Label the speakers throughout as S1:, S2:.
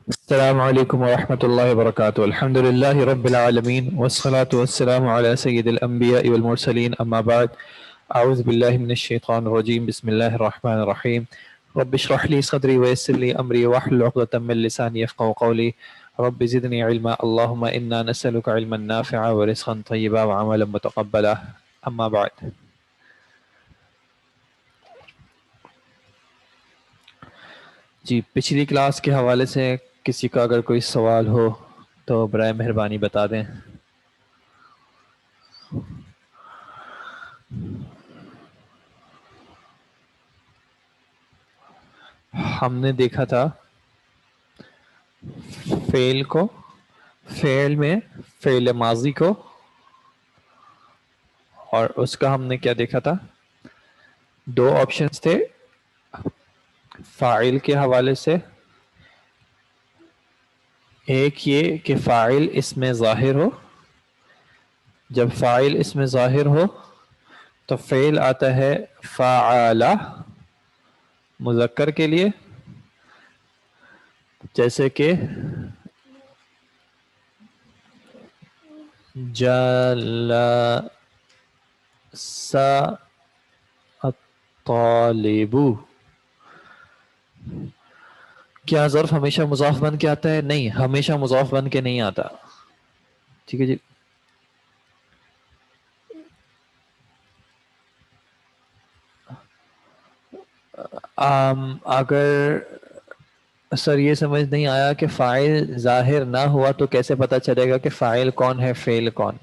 S1: السلام علیکم ورحمۃ اللہ وبرکاتہ. الحمد للہ رب العالمین والصلاة والسلام علی سید الانبیاء والمرسلین اما بعد. اعوذ باللہ من الشیطان الرجیم. بسم اللہ الرحمن الرحیم. رب اشرح لی صدری ویسر لی امری واحلل عقدۃ من لسانی یفقهوا قولی. رب زدنی علما. اللهم انا نسألک علما نافعا ورزقا طیبا وعملا متقبلا. اما بعد. جی پچھلی کلاس کے حوالے سے کسی کا اگر کوئی سوال ہو تو برائے مہربانی بتا دیں. ہم نے دیکھا تھا فعل کو، فعل میں فعل ماضی کو، اور اس کا ہم نے کیا دیکھا تھا، دو آپشنز تھے فاعل کے حوالے سے. ایک یہ کہ فاعل اس میں ظاہر ہو. جب فاعل اس میں ظاہر ہو تو فعل آتا ہے فعل مذکر کے لیے، جیسے کہ جلس الطالب. کیا ظرف ہمیشہ مضاف بن کے آتا ہے؟ نہیں، ہمیشہ مضاف بن کے نہیں آتا. ٹھیک ہے جی. اگر سر یہ سمجھ نہیں آیا کہ فاعل ظاہر نہ ہوا تو کیسے پتہ چلے گا کہ فاعل کون ہے فعل کون؟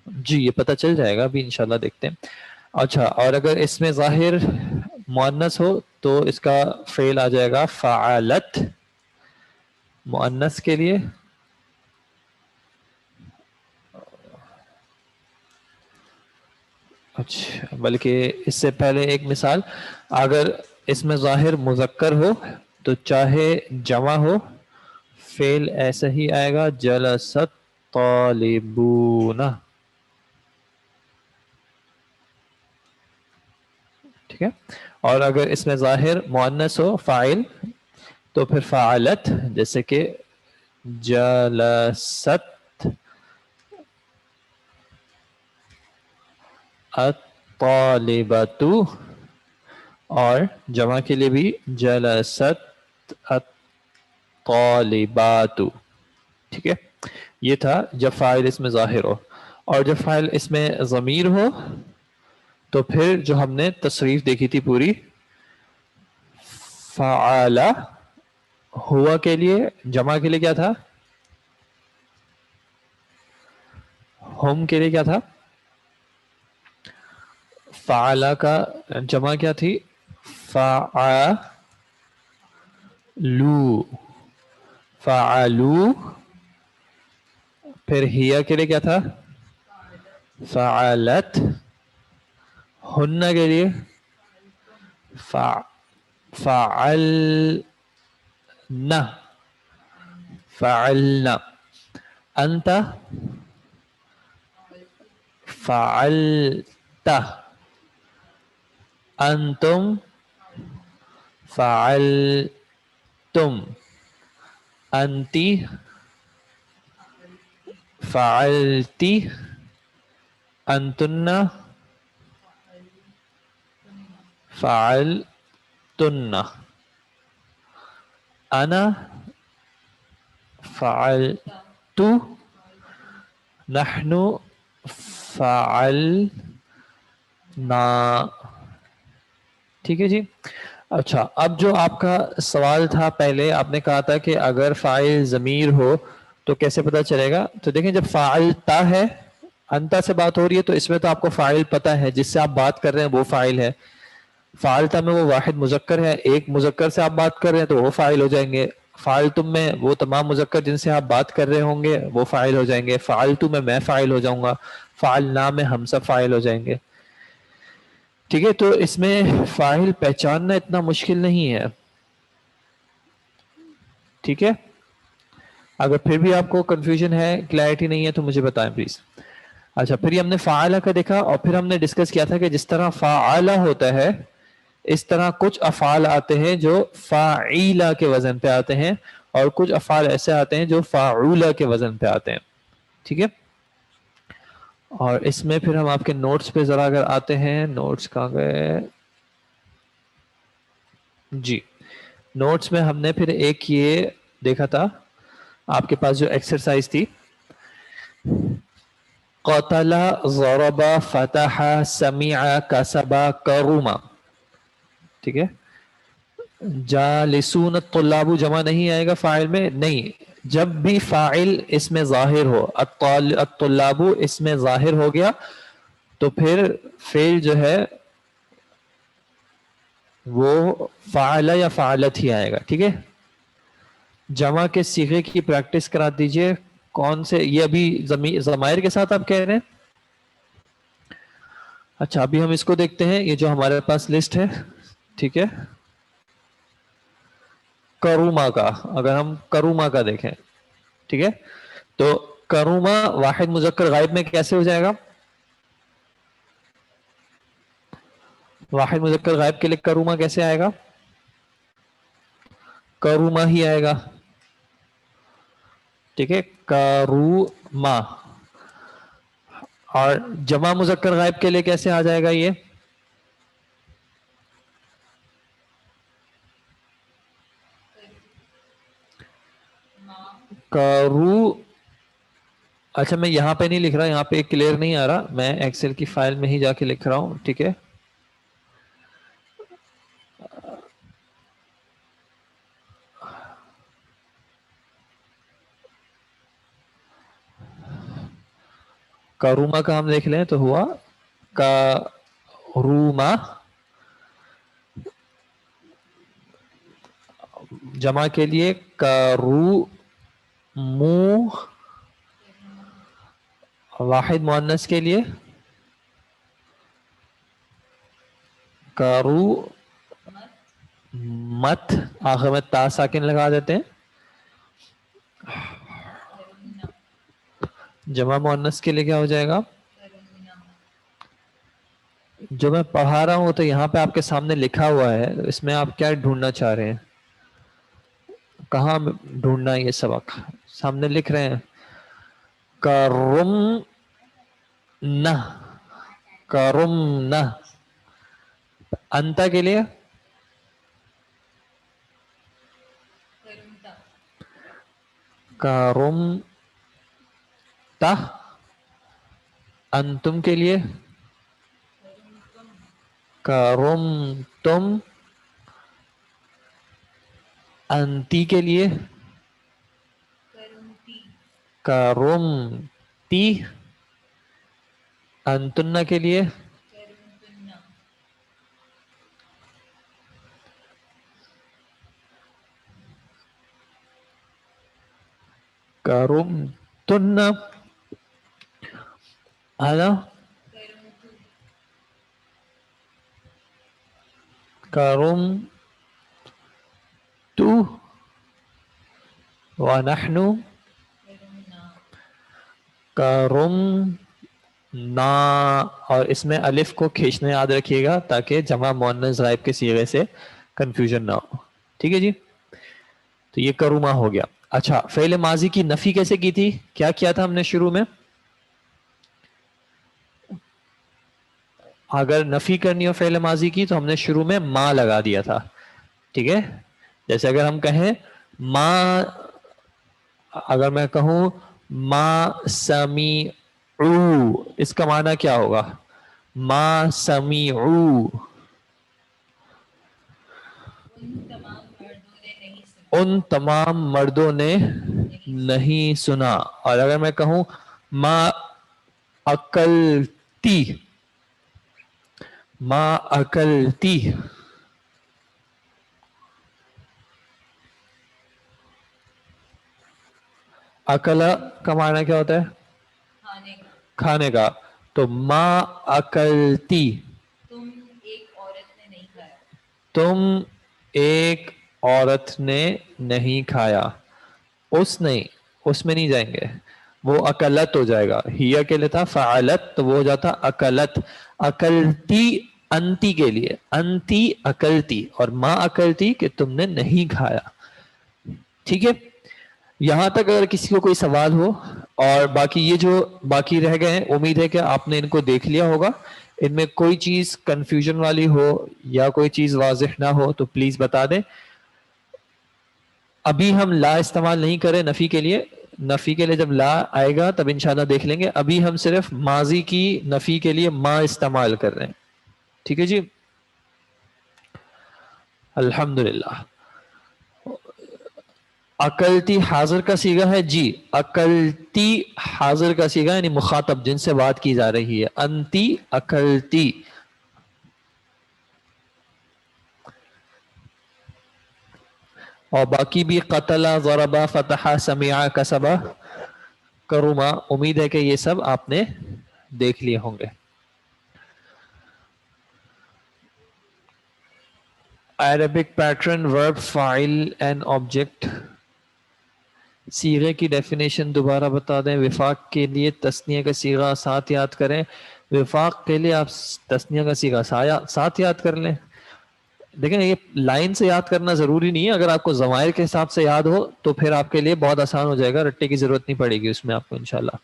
S1: جی یہ پتہ چل جائے گا ابھی انشاءاللہ دیکھتے ہیں. اچھا، اور اگر اس میں ظاہر مؤنث ہو تو اس کا فعل آ جائے گا فعلت مؤنث کے لیے. اچھا، بلکہ اس سے پہلے ایک مثال، اگر اس میں ظاہر مذکر ہو تو چاہے جمع ہو فعل ایسا ہی آئے گا جلست طالبون. ٹھیک ہے. اور اگر اس میں ظاہر مؤنث ہو فاعل تو پھر فعلت، جیسے کہ جلست الطالبۃ، اور جمع کے لیے بھی جلست الطالبات. ٹھیک ہے. یہ تھا جب فاعل اس میں ظاہر ہو. اور جب فاعل اس میں ضمیر ہو تو پھر جو ہم نے تصریف دیکھی تھی پوری، فعل ہوا کے لیے، جمع کے لیے کیا تھا، ہم کے لیے کیا تھا، فعل کا جمع کیا تھی، فعلو، فعلو. پھر ہیا کے لیے کیا تھا، فعلت. ہن کے لیے فعلنا، فعلنا. انت فعلت، انتم فعلتم، انتی فعلتی، انتن فعلتن، انا فعلت، نحن فعلنا. ٹھیک ہے جی. اچھا، اب جو آپ کا سوال تھا پہلے، آپ نے کہا تھا کہ اگر فاعل ضمیر ہو تو کیسے پتہ چلے گا. تو دیکھیں جب فعلتا ہے، انتا سے بات ہو رہی ہے تو اس میں تو آپ کو فاعل پتہ ہے، جس سے آپ بات کر رہے ہیں وہ فاعل ہے. فعلتا میں وہ واحد مذکر ہے، ایک مذکر سے آپ بات کر رہے ہیں تو وہ فاعل ہو جائیں گے. فعلتم میں وہ تمام مذکر جن سے آپ بات کر رہے ہوں گے وہ فاعل ہو جائیں گے. فعلتو میں فاعل ہو جاؤں گا. فعلنا میں ہم سب فاعل ہو جائیں گے. ٹھیک ہے. تو اس میں فاعل پہچاننا اتنا مشکل نہیں ہے. ٹھیک ہے. اگر پھر بھی آپ کو کنفیوژن ہے، کلیئرٹی نہیں ہے تو مجھے بتائیں پلیز. اچھا، پھر یہ ہم نے فعالہ کا دیکھا، اور پھر ہم نے ڈسکس کیا تھا کہ جس طرح فعالہ ہوتا ہے اس طرح کچھ افعال آتے ہیں جو فاعیلہ کے وزن پہ آتے ہیں، اور کچھ افعال ایسے آتے ہیں جو فاعولہ کے وزن پہ آتے ہیں. ٹھیک ہے. اور اس میں پھر ہم آپ کے نوٹس پہ ذرا اگر آتے ہیں, نوٹس کہاں گئے جی, نوٹس میں ہم نے پھر ایک یہ دیکھا تھا آپ کے پاس جو ایکسرسائز تھی, قتل ضرب فتح سمع کسب کرما. ٹھیک ہے. جالسون الطلاب جمع نہیں آئے گا فاعل میں, نہیں, جب بھی فاعل اس میں ظاہر ہو, الطلاب اس میں ظاہر ہو گیا تو پھر فعل جو ہے وہ فعل یا فعلت ہی آئے گا. ٹھیک ہے. جمع کے صیغے کی پریکٹس کرا دیجئے. کون سے, یہ ابھی ضمائر کے ساتھ آپ کہہ رہے ہیں؟ اچھا, ابھی ہم اس کو دیکھتے ہیں, یہ جو ہمارے پاس لسٹ ہے. ٹھیک ہے. کروما کا, اگر ہم کروما کا دیکھیں, ٹھیک ہے, تو کروما واحد مذکر غائب میں کیسے ہو جائے گا؟ واحد مذکر غائب کے لیے کروما کیسے آئے گا؟ کروما ہی آئے گا. ٹھیک ہے, کروما. اور جمع مذکر غائب کے لیے کیسے آ جائے گا یہ؟ کرو. اچھا, میں یہاں پہ نہیں لکھ رہا, یہاں پہ کلیئر نہیں آ رہا, میں ایکسل کی فائل میں ہی جا کے لکھ رہا ہوں. ٹھیک ہے. کروما کا ہم دیکھ لیں تو ہوا کروما, جمع کے لیے کرو مو, واحد مؤنث کے لیے کرو مت, آخر میں تا ساکن لگا دیتے ہیں. جمع مؤنث کے لیے کیا ہو جائے گا؟ جو میں پڑھا رہا ہوں تو یہاں پہ آپ کے سامنے لکھا ہوا ہے, اس میں آپ کیا ڈھونڈنا چاہ رہے ہیں؟ کہاں ڈھونڈنا ہے یہ سبق؟ سامنے لکھ رہے ہیں کرم نہ, کرم نہ. انتا کے لیے کرم تا. انتم کے لیے کرم تم. انتی کے لیے کرم تی. انتن کے لیے کرم تن, ہے نا, کرم تو ونحن کرم نا. اور اس میں الف کو کھینچنا یاد رکھیے گا تاکہ جمع مؤنث غائب کے صیغے سے کنفیوژن نہ ہو. ٹھیک ہے جی. تو یہ کروما ہو گیا. اچھا, فعل ماضی کی نفی کیسے کی تھی؟ کیا کیا تھا ہم نے شروع میں؟ اگر نفی کرنی ہو فعل ماضی کی تو ہم نے شروع میں ما لگا دیا تھا. ٹھیک ہے. جیسے اگر ہم کہیں ما, اگر میں کہوں ما سمیعو, اس کا معنی کیا ہوگا؟ ما سمیعو, ان تمام مردوں نے نہیں سنا. اور اگر میں کہوں ما اکلتی, ما اکلتی, اکلا کا معنی کیا ہوتا ہے؟ کھانے کا. تو ما اکلتی, تم ایک عورت نے نہیں کھایا. اس نہیں, اس میں نہیں جائیں گے, وہ اکلت ہو جائے گا. ہیا کے لیے تھا فعلت, تو وہ ہو جاتا اکلت. اکلتی انتی کے لیے, انتی اکلتی, اور ما اکلتی کہ تم نے نہیں کھایا. ٹھیک ہے، یہاں تک اگر کسی کو کوئی سوال ہو، اور باقی یہ جو باقی رہ گئے ہیں امید ہے کہ آپ نے ان کو دیکھ لیا ہوگا، ان میں کوئی چیز کنفیوژن والی ہو یا کوئی چیز واضح نہ ہو تو پلیز بتا دیں. ابھی ہم لا استعمال نہیں کریں نفی کے لیے، نفی کے لیے جب لا آئے گا تب انشاءاللہ دیکھ لیں گے. ابھی ہم صرف ماضی کی نفی کے لیے ما استعمال کر رہے ہیں. ٹھیک ہے جی، الحمدللہ. اکلتی حاضر کا صیغہ ہے جی، اکلتی حاضر کا صیغہ یعنی مخاطب جن سے بات کی جا رہی ہے. انتی اکلتی. اور باقی بھی قتل، ضربا، فتح، سمع، کسبا، کرما، امید ہے کہ یہ سب آپ نے دیکھ لیے ہوں گے. عربک پیٹرن ورب فاعل اینڈ آبجیکٹ. صیغے کی ڈیفینیشن دوبارہ بتا دیں. وفاق کے لیے تثنیہ کا صیغہ ساتھ یاد کریں. وفاق کے لیے آپ تثنیہ کا صیغہ ساتھ یاد کر لیں. دیکھیں یہ لائن سے یاد کرنا ضروری نہیں ہے، اگر آپ کو ضمائر کے حساب سے یاد ہو تو پھر آپ کے لیے بہت آسان ہو جائے گا، رٹے کی ضرورت نہیں پڑے گی اس میں آپ کو انشاءاللہ.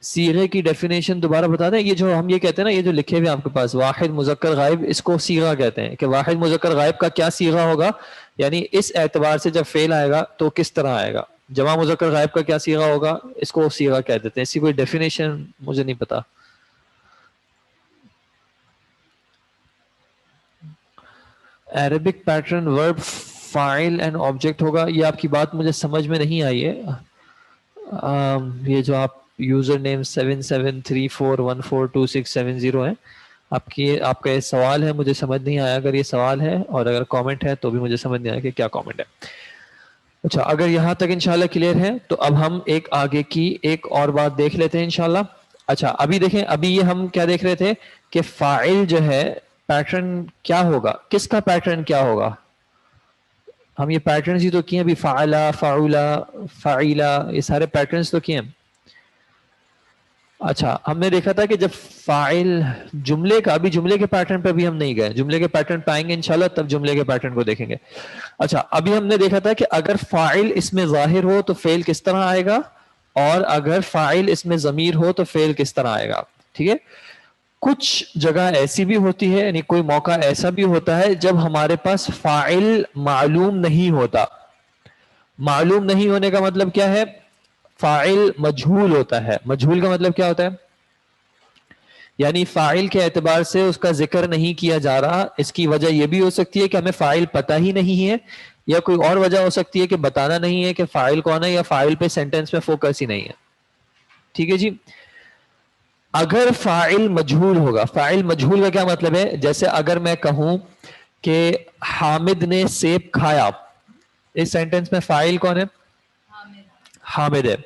S1: صیغے کی ڈیفینیشن دوبارہ بتا دیں. یہ جو ہم یہ کہتے ہیں نا، یہ جو لکھے ہوئے آپ کے پاس واحد مذکر غائب، اس کو صیغہ کہتے ہیں کہ واحد مذکر غائب کا کیا صیغہ ہوگا، یعنی اس اعتبار سے جب فعل آئے گا تو کس طرح آئے گا. جمع مذکر غائب کا کیا صیغہ ہوگا، اس کو صیغہ کہہ دیتے ہیں. اسی کوئی ڈیفینیشن مجھے نہیں پتا. عربک پیٹرن ورب فاعل اینڈ آبجیکٹ ہوگا. یہ آپ کی بات مجھے سمجھ میں نہیں آئی ہے. یہ جو آپ یوزر نیم 7734142670 ہے، آپ کا یہ سوال ہے، مجھے سمجھ نہیں آیا. اگر یہ سوال ہے اور اگر کامنٹ ہے تو بھی مجھے سمجھ نہیں آیا کہ کیا کامنٹ ہے. اچھا، اگر یہاں تک انشاءاللہ کلیئر ہے تو اب ہم ایک آگے کی ایک اور بات دیکھ لیتے ہیں انشاءاللہ. اچھا ابھی دیکھیں، ابھی یہ ہم کیا دیکھ رہے تھے کہ فاعل جو ہے پیٹرن کیا ہوگا، کس کا پیٹرن کیا ہوگا. ہم یہ پیٹرنز ہی تو کیے ابھی، فعلا، فعولا، فعیلا، یہ سارے پیٹرنز تو کیے. اچھا ہم نے دیکھا تھا کہ جب فاعل جملے کا، ابھی جملے کے پیٹرن پہ بھی ہم نہیں گئے، جملے کے پیٹرن پہ آئیں گے انشاءاللہ تب جملے کے پیٹرن کو دیکھیں گے. اچھا ابھی ہم نے دیکھا تھا کہ اگر فاعل اس میں ظاہر ہو تو فعل کس طرح آئے گا، اور اگر فاعل اس میں ضمیر ہو تو فعل کس طرح آئے گا. ٹھیک ہے، کچھ جگہ ایسی بھی ہوتی ہے، یعنی کوئی موقع ایسا بھی ہوتا ہے جب ہمارے پاس فاعل معلوم نہیں ہوتا. معلوم نہیں ہونے کا مطلب کیا ہے، فاعل مجہول ہوتا ہے. مجہول کا مطلب کیا ہوتا ہے، یعنی فاعل کے اعتبار سے اس کا ذکر نہیں کیا جا رہا. اس کی وجہ یہ بھی ہو سکتی ہے کہ ہمیں فاعل پتہ ہی نہیں ہے، یا کوئی اور وجہ ہو سکتی ہے کہ بتانا نہیں ہے کہ فاعل کون ہے، یا فاعل پہ سینٹنس میں فوکس ہی نہیں ہے. ٹھیک ہے جی. اگر فاعل مجہول ہوگا، فاعل مجہول کا کیا مطلب ہے، جیسے اگر میں کہوں کہ حامد نے سیب کھایا، اس سینٹنس میں فاعل کون ہے، حامد ہے.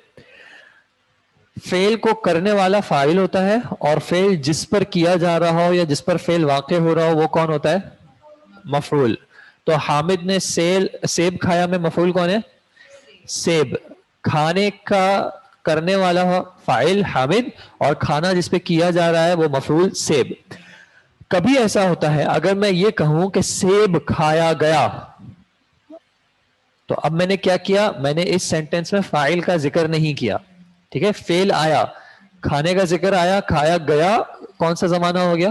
S1: فعل کو کرنے والا فاعل ہوتا ہے، اور فعل جس پر کیا جا رہا ہو یا جس پر فعل واقع ہو رہا ہو وہ کون ہوتا ہے، مفعول. تو حامد نے سیب کھایا میں مفعول کون ہے، سیب. کھانے کا کرنے والا فاعل حامد، اور کھانا جس پہ کیا جا رہا ہے وہ مفعول سیب. کبھی ایسا ہوتا ہے اگر میں یہ کہوں کہ سیب کھایا گیا، تو اب میں نے کیا کیا، میں نے اس سینٹنس میں فاعل کا ذکر نہیں کیا. ٹھیک ہے، فعل آیا، کھانے کا ذکر آیا، کھایا گیا، کون سا زمانہ ہو گیا،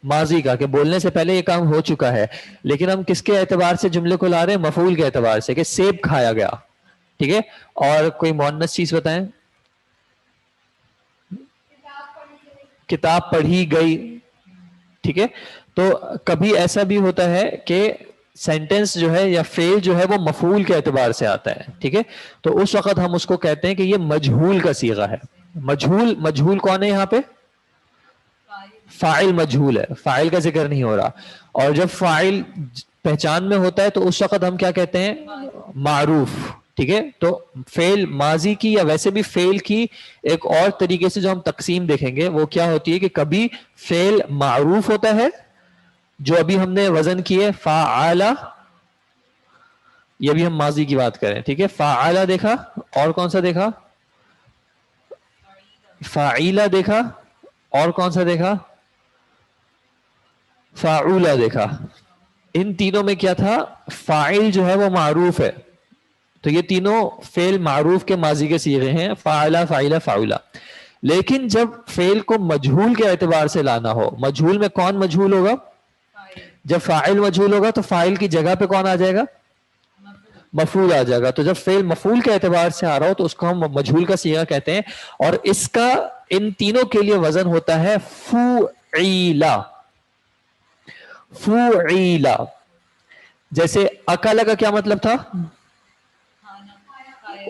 S1: ماضی کا، کہ بولنے سے پہلے یہ کام ہو چکا ہے. لیکن ہم کس کے اعتبار سے جملے کو لا رہے ہیں، مفعول کے اعتبار سے، کہ سیب کھایا گیا. ٹھیک ہے، اور کوئی مؤنث چیز بتائیں، کتاب پڑھی گئی. ٹھیک ہے، تو کبھی ایسا بھی ہوتا ہے کہ سینٹنس جو ہے یا فعل جو ہے وہ مفعول کے اعتبار سے آتا ہے. ٹھیک ہے، تو اس وقت ہم اس کو کہتے ہیں کہ یہ مجہول کا صیغہ ہے. مجہول کون ہے یہاں پہ، فاعل مجہول ہے، فاعل کا ذکر نہیں ہو رہا. اور جب فاعل پہچان میں ہوتا ہے تو اس وقت ہم کیا کہتے ہیں، معروف. ٹھیک ہے، تو فعل ماضی کی یا ویسے بھی فعل کی ایک اور طریقے سے جو ہم تقسیم دیکھیں گے وہ کیا ہوتی ہے کہ کبھی فعل معروف ہوتا ہے، جو ابھی ہم نے وزن کیے فاعلا، یہ بھی ہم ماضی کی بات کریں. ٹھیک ہے، فاعلا دیکھا، اور کون سا دیکھا، فاعیلا دیکھا، اور کون سا دیکھا، فاعولا دیکھا. ان تینوں میں کیا تھا، فاعل جو ہے وہ معروف ہے، تو یہ تینوں فعل معروف کے ماضی کے صیغے ہیں، فعل، فاعل، فاعلا. لیکن جب فعل کو مجہول کے اعتبار سے لانا ہو، مجہول میں کون مجہول ہوگا؟ جب فاعل مجہول ہوگا تو فاعل کی جگہ پہ کون آ جائے گا؟ مفعول آ جائے گا. تو جب فعل مفعول کے اعتبار سے آ رہا ہو تو اس کو ہم مجہول کا صیغہ کہتے ہیں، اور اس کا ان تینوں کے لیے وزن ہوتا ہے فعیلا. فعیلا. جیسے اکلا کا کیا مطلب تھا؟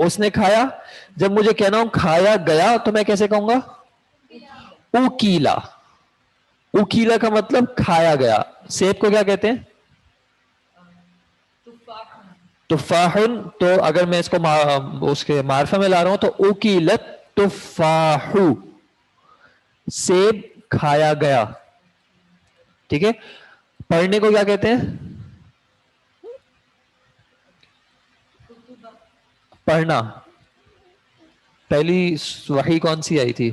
S1: اس نے کھایا. جب مجھے کہنا ہوں کھایا گیا تو میں کیسے کہوں گا؟ اوکیلا. اوکیلا کا مطلب کھایا گیا. سیب کو کیا کہتے ہیں؟ تفاحن. تو اگر میں اس کو اس کے معرفہ میں لا رہا ہوں تو اوکیلت تفاحو، سیب کھایا گیا. ٹھیک ہے. پڑھنے کو کیا کہتے ہیں؟ پڑھنا. پہلی وحی کون سی آئی تھی؟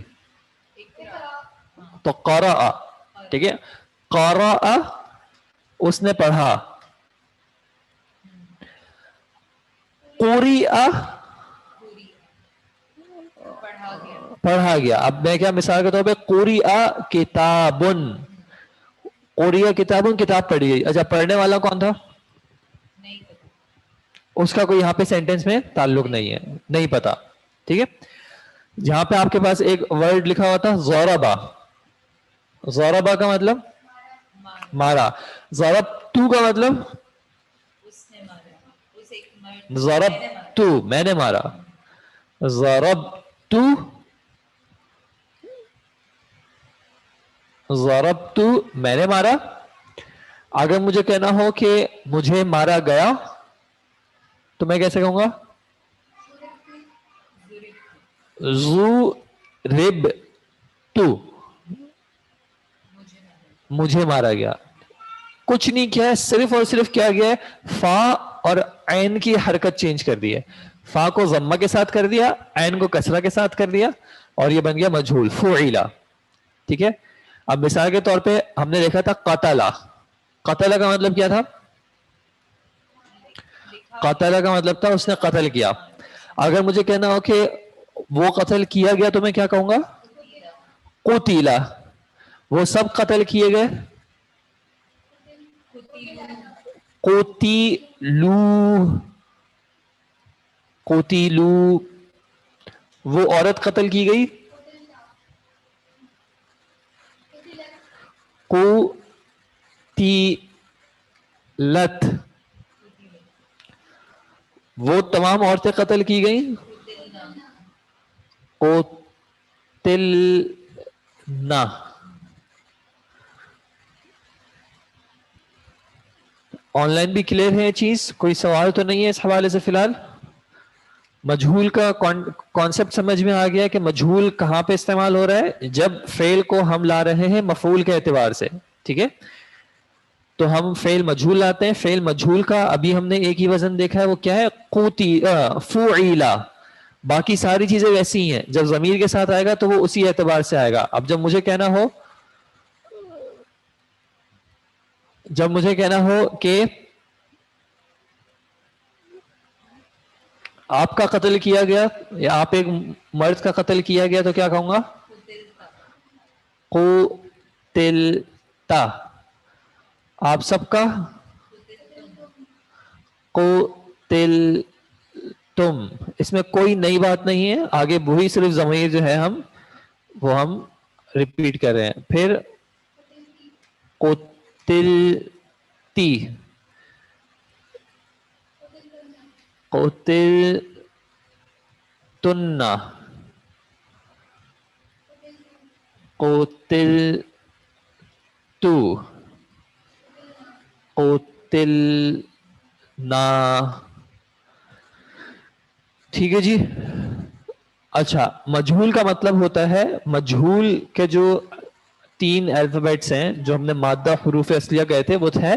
S1: تو قرأ. ٹھیک ہے. قرأ اس نے پڑھا. قرئ پڑھا گیا. اب میں کیا مثال کے طور پہ قرئ کتابن. قرئ کتابن کتاب پڑھی گئی. اچھا پڑھنے والا کون تھا؟ اس کا کوئی یہاں پہ سینٹینس میں تعلق نہیں ہے، نہیں پتا. ٹھیک ہے. جہاں پہ آپ کے پاس ایک ورڈ لکھا ہوا تھا ضربا. ضربا کا مطلب مارا. ضربتو کا مطلب ضربتو میں نے مارا. ضربتو ضربتو میں نے مارا. اگر مجھے کہنا ہو کہ مجھے مارا گیا تو میں کیسے کہوں گا؟ ضربتو مجھے مارا گیا. کچھ نہیں کیا ہے، صرف اور صرف کیا گیا ہے، فا اور عین کی حرکت چینج کر دی ہے. فا کو ضمہ کے ساتھ کر دیا، عین کو کسرہ کے ساتھ کر دیا، اور یہ بن گیا مجہول فعیلا. ٹھیک ہے. اب مثال کے طور پہ ہم نے دیکھا تھا قتلا. قتلا کا مطلب کیا تھا؟ قتلا کا مطلب تھا اس نے قتل کیا. اگر مجھے کہنا ہو کہ وہ قتل کیا گیا تو میں کیا کہوں گا؟ قتیلا. وہ سب قتل کیے گئے. قتیلو. قتیلو. وہ عورت قتل کی گئی. قتیلت. وہ تمام عورتیں قتل کی گئیں. قتلنا. آن لائن بھی کلیئر ہے یہ چیز؟ کوئی سوال تو نہیں ہے اس حوالے سے فی الحال؟ مجہول کا کانسیپٹ سمجھ میں آ گیا کہ مجہول کہاں پہ استعمال ہو رہا ہے؟ جب فعل کو ہم لا رہے ہیں مفعول کے اعتبار سے. ٹھیک ہے. تو ہم فعل مجہول لاتے ہیں. فعل مجہول کا ابھی ہم نے ایک ہی وزن دیکھا ہے، وہ کیا ہے؟ فعیلا. باقی ساری چیزیں ویسی ہی ہیں. جب ضمیر کے ساتھ آئے گا تو وہ اسی اعتبار سے آئے گا. اب جب مجھے کہنا ہو کہ آپ کا قتل کیا گیا یا آپ ایک مرد کا قتل کیا گیا تو کیا کہوں گا؟ قتلتا. آپ سب کا قتلتم. اس میں کوئی نئی بات نہیں ہے. آگے وہی صرف ضمیر جو ہے ہم ریپیٹ کر رہے ہیں. پھر قتلتی. قتلتن. قتلتو. قتلنا. ٹھیک ہے جی. اچھا مجہول کا مطلب ہوتا ہے، مجہول کے جو 3 الفابیٹس ہیں جو ہم نے مادہ حروف اصلیہ کہے تھے وہ ہے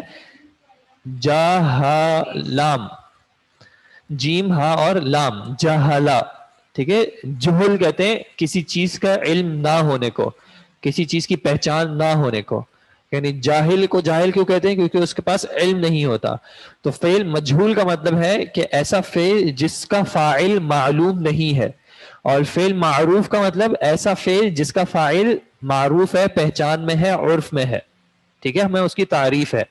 S1: جا ہا لام. جیم ہا اور لام. جہلا. ٹھیک ہے. جہل کہتے ہیں کسی چیز کا علم نہ ہونے کو، کسی چیز کی پہچان نہ ہونے کو. یعنی جاہل کو جاہل کیوں کہتے ہیں؟ کیونکہ اس کے پاس علم نہیں ہوتا. تو فعل مجہول کا مطلب ہے کہ ایسا فعل جس کا فاعل معلوم نہیں ہے. اور فعل معروف کا مطلب ایسا فعل جس کا فاعل معروف ہے، پہچان میں ہے، عرف میں ہے. ٹھیک ہے، ہمیں اس کی تعریف ہے.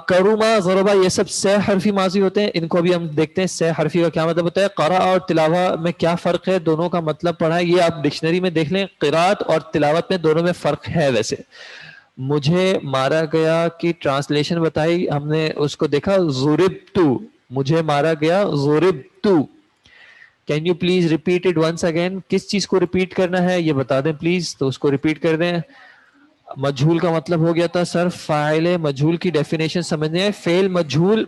S1: کروما ضربا یہ سب سہ حرفی ماضی ہوتے ہیں. ان کو بھی ہم دیکھتے ہیں سہ حرفی کا کیا مطلب ہوتا ہے. قرأ اور تلاوہ میں کیا فرق ہے؟ دونوں کا مطلب پڑھا ہے، یہ آپ ڈکشنری میں دیکھ لیں. قرات اور تلاوت میں دونوں میں فرق ہے. ویسے مجھے مارا گیا کی ٹرانسلیشن بتائی ہم نے، اس کو دیکھا ضربتو، مجھے مارا گیا ضربتو. Can you please repeat it once again? کس چیز کو ریپیٹ کرنا ہے یہ بتا دیں پلیز. تو اس کو ریپیٹ کر دیں. مجھول کا مطلب ہو گیا تھا سر فاعل مجھول کی ڈیفینیشن سمجھنے ہیں. فعل مجھول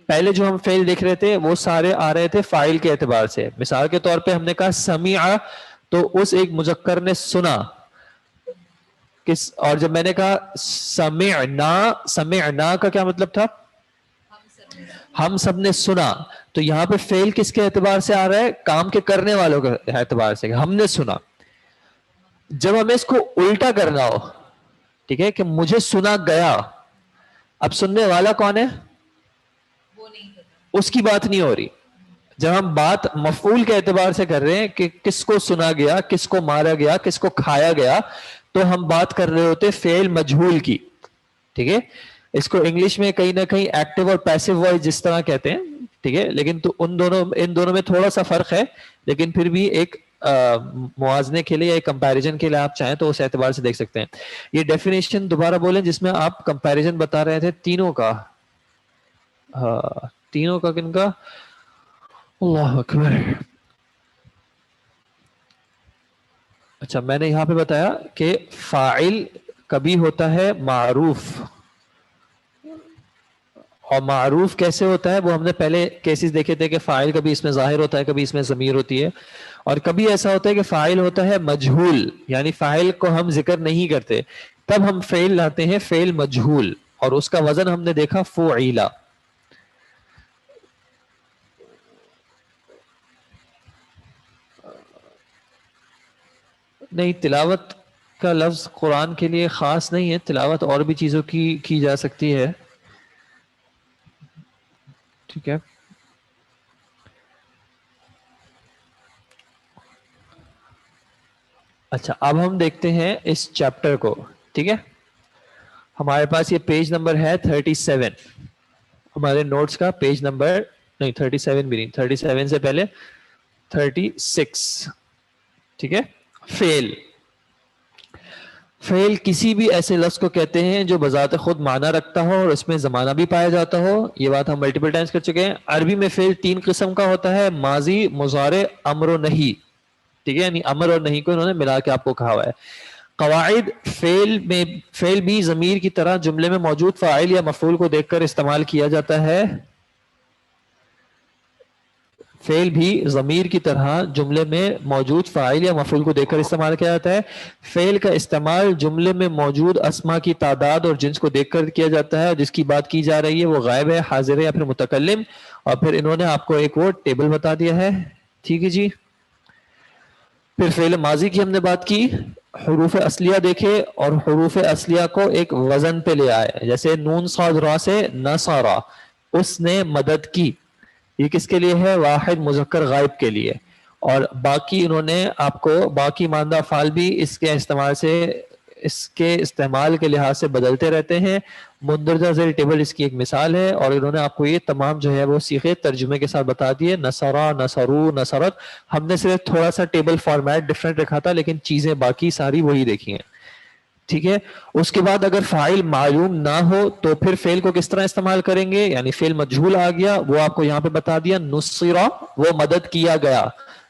S1: پہلے جو ہم فعل دیکھ رہے تھے وہ سارے آ رہے تھے فاعل کے اعتبار سے. مثال کے طور پہ ہم نے کہا سمیع، تو اس ایک مذکر نے سنا. کس اور جب میں نے کہا سمعنا، سمعنا کا کیا مطلب تھا؟ ہم سب نے سنا. تو یہاں پہ فعل کس کے اعتبار سے آ رہا ہے؟ کام کے کرنے والوں کے اعتبار سے، ہم نے سنا. جب ہمیں اس کو الٹا کرنا ہو، ٹھیک ہے، کہ مجھے سنا گیا، اب سننے والا کون ہے؟ اس کی بات نہیں ہو رہی. جب ہم بات مفعول کے اعتبار سے کر رہے ہیں کہ کس کو سنا گیا، کس کو مارا گیا، کس کو کھایا گیا، تو ہم بات کر رہے ہوتے فعل مجہول کی. ٹھیک ہے، اس کو انگلش میں کہیں نہ کہیں ایکٹیو اور پیسو وائس جس طرح کہتے ہیں. ٹھیک ہے، لیکن تو ان دونوں میں تھوڑا سا فرق ہے، لیکن پھر بھی ایک موازنے کے لیے یا کمپیریزن کے لیے آپ چاہیں تو اس اعتبار سے دیکھ سکتے ہیں. یہ ڈیفینیشن دوبارہ بولیں جس میں آپ کمپیریزن بتا رہے تھے تینوں کا. ہاں، تینوں کا کن کا؟ اللہ اکبر. اچھا، میں نے یہاں پہ بتایا کہ فاعل کبھی ہوتا ہے معروف، اور معروف کیسے ہوتا ہے وہ ہم نے پہلے کیسز دیکھے تھے کہ فاعل کبھی اس میں ظاہر ہوتا ہے، کبھی اس میں ضمیر ہوتی ہے. اور کبھی ایسا ہوتا ہے کہ فاعل ہوتا ہے مجہول، یعنی فاعل کو ہم ذکر نہیں کرتے، تب ہم فعل لاتے ہیں فعل مجہول، اور اس کا وزن ہم نے دیکھا فعیلا. نہیں، تلاوت کا لفظ قرآن کے لیے خاص نہیں ہے، تلاوت اور بھی چیزوں کی جا سکتی ہے. ٹھیک ہے، اچھا اب ہم دیکھتے ہیں اس چیپٹر کو. ٹھیک ہے، ہمارے پاس یہ پیج نمبر ہے 37 ہمارے نوٹس کا. پیج نمبر نہیں 37 بھی نہیں، 37 سے پہلے 36. ٹھیک ہے، فعل. فعل کسی بھی ایسے لفظ کو کہتے ہیں جو بذات خود معنی رکھتا ہو اور اس میں زمانہ بھی پایا جاتا ہو. یہ بات ہم ملٹیپل ٹائمز کر چکے ہیں. عربی میں فعل 3 قسم کا ہوتا ہے: ماضی، مضارع، امر و نہی. ٹھیک ہے، یعنی امر اور نہیں کو انہوں نے ملا کے آپ کو کہا ہوا ہے. قواعد: فعل بھی ضمیر کی طرح جملے میں موجود فاعل یا مفعول کو دیکھ کر استعمال کیا جاتا ہے. فعل بھی ضمیر کی طرح جملے میں موجود فاعل یا مفعول کو دیکھ کر استعمال کیا جاتا ہے. فعل کا استعمال جملے میں موجود اسما کی تعداد اور جنس کو دیکھ کر کیا جاتا ہے. جس کی بات کی جا رہی ہے وہ غائب ہے، حاضر ہے یا پھر متکلم. اور پھر انہوں نے آپ کو ایک وہ ٹیبل بتا دیا ہے. ٹھیک ہے جی. پھر فعل ماضی کی ہم نے بات کی. حروف اصلیہ دیکھے اور حروف اصلیہ کو ایک وزن پہ لے آئے. جیسے نون صاد را سے نصارا، اس نے مدد کی. یہ کس کے لیے ہے؟ واحد مذکر غائب کے لیے. اور باقی انہوں نے آپ کو باقی ماندہ افعال بھی اس کے استعمال کے لحاظ سے بدلتے رہتے ہیں. مندرجہ ذیل ٹیبل اس کی ایک مثال ہے. اور انہوں نے آپ کو یہ تمام جو ہے وہ صیغے ترجمے کے ساتھ بتا دیے: نصرا، نصرو، نصرت. ہم نے صرف تھوڑا سا ٹیبل فارمیٹ ڈفرینٹ رکھا تھا، لیکن چیزیں باقی ساری وہی دیکھی ہیں. ٹھیک ہے، اس کے بعد اگر فاعل معلوم نہ ہو تو پھر فعل کو کس طرح استعمال کریں گے؟ یعنی فعل مجہول آ گیا، وہ آپ کو یہاں پہ بتا دیا. نصرا، وہ مدد کیا گیا.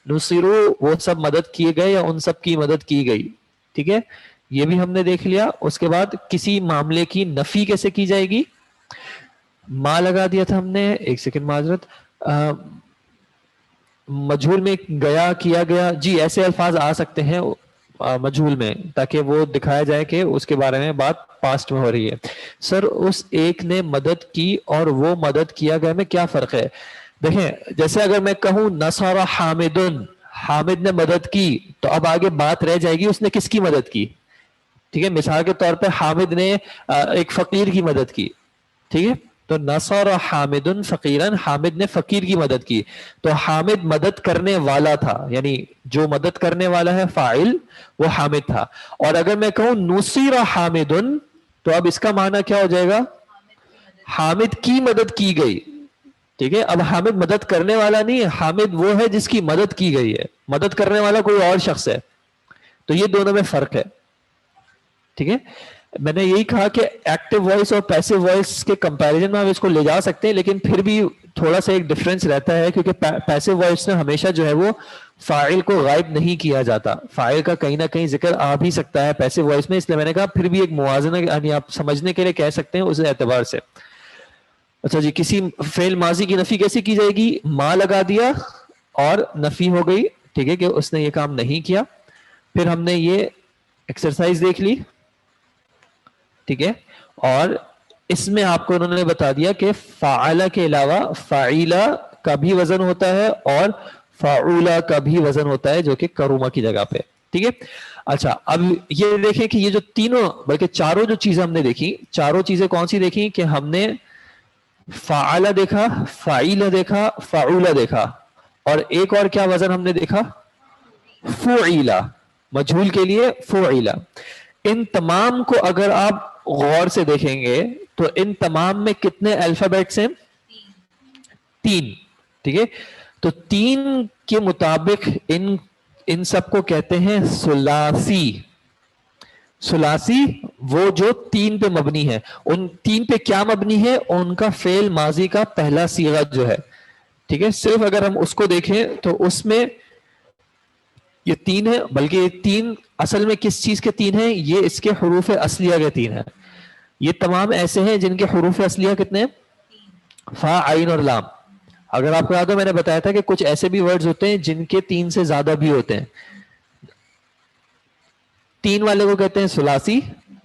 S1: نصرو، وہ سب مدد کیے گئے یا ان سب کی مدد کی گئی. ٹھیک ہے، یہ بھی ہم نے دیکھ لیا. اس کے بعد کسی معاملے کی نفی کیسے کی جائے گی؟ ماں لگا دیا تھا ہم نے. ایک سیکنڈ معذرت، مجہول میں گیا، کیا گیا، جی ایسے الفاظ آ سکتے ہیں مجہول میں، تاکہ وہ دکھایا جائے کہ اس کے بارے میں بات پاسٹ میں ہو رہی ہے. سر اس ایک نے مدد کی اور وہ مدد کیا گیا میں کیا فرق ہے؟ دیکھیں، جیسے اگر میں کہوں نصر حامدن، حامد نے مدد کی، تو اب آگے بات رہ جائے گی اس نے کس کی مدد کی. ٹھیک ہے, مثال کے طور پہ حامد نے ایک فقیر کی مدد کی, ٹھیک ہے, تو نصر حامد فقیرن, حامد نے فقیر کی مدد کی, تو حامد مدد کرنے والا تھا, یعنی جو مدد کرنے والا ہے فاعل وہ حامد تھا. اور اگر میں کہوں نصر حامد, تو اب اس کا معنی کیا ہو جائے گا, حامد کی مدد کی گئی. ٹھیک ہے, اب حامد مدد کرنے والا نہیں ہے, حامد وہ ہے جس کی مدد کی گئی ہے, مدد کرنے والا کوئی اور شخص ہے. تو یہ دونوں میں فرق ہے. ٹھیک ہے, میں نے یہی کہا کہ ایکٹیو وائس اور پیسو وائس کے کمپیریزن میں ہم اس کو لے جا سکتے ہیں, لیکن پھر بھی تھوڑا سا ایک ڈفرنس رہتا ہے, کیونکہ پیسو وائس میں ہمیشہ جو ہے وہ فاعل کو غائب نہیں کیا جاتا, فاعل کا کہیں نہ کہیں ذکر آ بھی سکتا ہے پیسو وائس میں, اس لیے میں نے کہا پھر بھی ایک موازنہ یعنی آپ سمجھنے کے لیے کہہ سکتے ہیں اس اعتبار سے. اچھا جی, کسی فعل ماضی کی نفی کیسے کی جائے گی, ماں لگا دیا اور نفی ہو گئی, ٹھیک ہے, کہ اس نے یہ کام نہیں کیا. پھر ہم نے یہ ایکسرسائز دیکھ لی, ٹھیک ہے, اور اس میں آپ کو انہوں نے بتا دیا کہ فعل کے علاوہ فعیلا کا بھی وزن ہوتا ہے اور فعولا کا بھی وزن ہوتا ہے, جو کہ کروما کی جگہ پہ. ٹھیک ہے, اچھا اب یہ دیکھیں کہ یہ جو تینوں بلکہ چاروں جو چیزیں ہم نے دیکھی, چاروں چیزیں کون سی دیکھی, کہ ہم نے فعل دیکھا, فعیل دیکھا, فعولا دیکھا, اور ایک اور کیا وزن ہم نے دیکھا, فعیلا, مجہول کے لیے فعیلا. ان تمام کو اگر آپ غور سے دیکھیں گے تو ان تمام میں کتنے الفابیٹس ہیں, 3. ٹھیک ہے, تو 3 کے مطابق ان سب کو کہتے ہیں ثلاثی. ثلاثی وہ جو 3 پہ مبنی ہے. ان 3 پہ کیا مبنی ہے, ان کا فعل ماضی کا پہلا صیغہ جو ہے. ٹھیک ہے, صرف اگر ہم اس کو دیکھیں تو اس میں یہ 3 ہے, بلکہ یہ 3 اصل میں کس چیز کے 3 ہیں, یہ اس کے حروف اصلیہ کے 3 ہیں. یہ تمام ایسے ہیں جن کے حروف اصلیہ کتنے ہیں, فا, عین اور لام. اگر آپ کو یاد ہو میں نے بتایا تھا کہ کچھ ایسے بھی ورڈز ہوتے ہیں جن کے 3 سے زیادہ بھی ہوتے ہیں. 3 والے کو کہتے ہیں ثلاثی,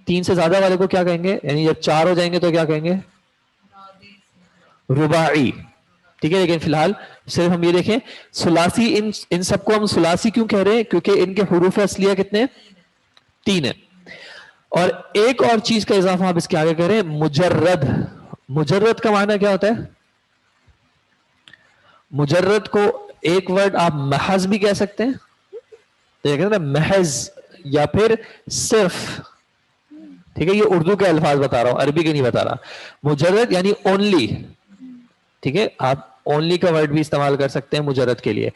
S1: 3 سے زیادہ والے کو کیا کہیں گے, یعنی جب 4 ہو جائیں گے تو کیا کہیں گے, رباعی. ٹھیک ہے, لیکن فی الحال صرف ہم یہ دیکھیں ثلاثی, ان سب کو ہم ثلاثی کیوں کہہ رہے ہیں, کیونکہ ان کے حروف اصلیہ کتنے, 3 ہیں. اور ایک اور چیز کا اضافہ آپ اس کے آگے کہہ رہے ہیں, مجرد. مجرد کا معنی کیا ہوتا ہے, مجرد کو ایک ورڈ آپ محض بھی کہہ سکتے ہیں, دیکھ نا, محض یا پھر صرف. ٹھیک ہے, یہ اردو کے الفاظ بتا رہا ہوں, عربی کے نہیں بتا رہا. مجرد یعنی اونلی. ٹھیک ہے, آپ اونلی کا ورڈ بھی استعمال کر سکتے ہیں مجرد کے لیے.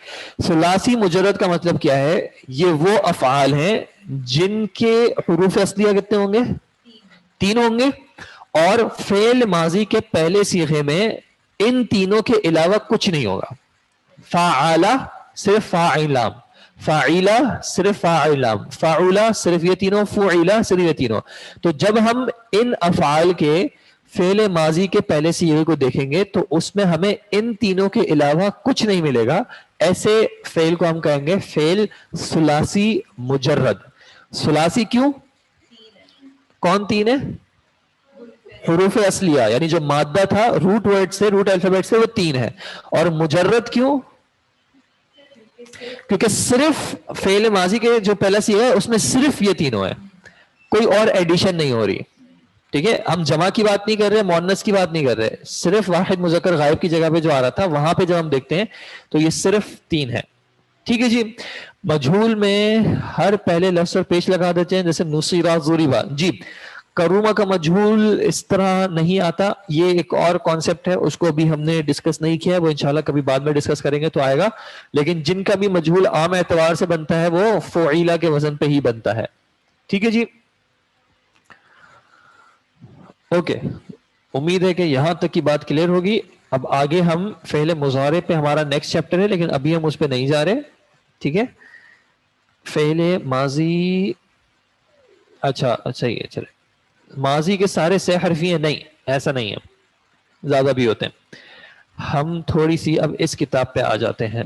S1: ثلاثی مجرد کا مطلب کیا ہے, یہ وہ افعال ہیں جن کے حروف اصلیہ کتنے ہوں گے, 3 ہوں گے, اور فعل ماضی کے پہلے صیغے میں ان تینوں کے علاوہ کچھ نہیں ہوگا. فعلا صرف فاعل لام, فاعیلا صرف فاعل لام, فاعولا صرف یہ تینوں, فعیلا صرف یہ تینوں. تو جب ہم ان افعال کے فعل ماضی کے پہلے صیغے کو دیکھیں گے تو اس میں ہمیں ان تینوں کے علاوہ کچھ نہیں ملے گا. ایسے فعل کو ہم کہیں گے فعل ثلاثی مجرد. ثلاثی کیوں, کون 3 ہے, حروف اصلیہ یعنی جو مادہ تھا روٹ ورڈ سے, روٹ الفابیٹ سے, وہ 3 ہے. اور مجرد کیوں, کیونکہ صرف فعل ماضی کے جو پہلا صیغہ ہے اس میں صرف یہ تینوں ہے, کوئی اور ایڈیشن نہیں ہو رہی. ٹھیک ہے, ہم جمع کی بات نہیں کر رہے, مؤنث کی بات نہیں کر رہے, صرف واحد مذکر غائب کی جگہ پہ جو آ رہا تھا وہاں پہ جب ہم دیکھتے ہیں تو یہ صرف 3 ہے. ٹھیک ہے جی, مجہول میں ہر پہلے لفظ پر پیش لگا دیتے ہیں, جیسے نصیرا, ضریبا. جی, کروما کا مجہول اس طرح نہیں آتا, یہ ایک اور کانسیپٹ ہے, اس کو بھی ہم نے ڈسکس نہیں کیا ہے, وہ انشاءاللہ کبھی بعد میں ڈسکس کریں گے تو آئے گا. لیکن جن کا بھی مجہول عام اعتبار سے بنتا ہے وہ فعیلا کے وزن پہ ہی بنتا ہے. ٹھیک ہے جی, اوکے, امید ہے کہ یہاں تک کی بات کلیئر ہوگی. اب آگے ہم فعل مضارع پہ ہمارا نیکسٹ چیپٹر ہے, لیکن ابھی ہم اس پہ نہیں جا رہے. ٹھیک ہے, فعل ماضی, اچھا اچھا یہ چلے, ماضی کے سارے 6 حرفی ہیں, نہیں ایسا نہیں ہے, زیادہ بھی ہوتے ہیں. ہم تھوڑی سی اب اس کتاب پہ آ جاتے ہیں.